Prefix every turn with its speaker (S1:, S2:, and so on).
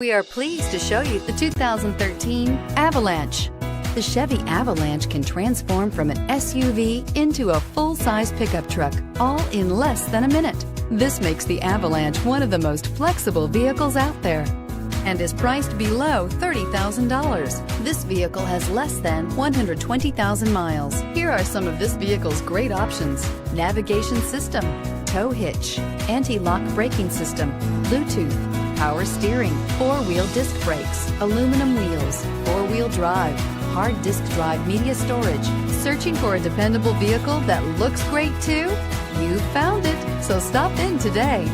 S1: We are pleased to show you the 2013 Avalanche. The Chevy Avalanche can transform from an SUV into a full-size pickup truck, all in less than a minute. This makes the Avalanche one of the most flexible vehicles out there and is priced below $30,000. This vehicle has less than 120,000 miles. Here are some of this vehicle's great options: navigation system, tow hitch, anti-lock braking system, Bluetooth, power steering, four-wheel disc brakes, aluminum wheels, four-wheel drive, hard disk drive media storage. Searching for a dependable vehicle that looks great too? You found it, so stop in today.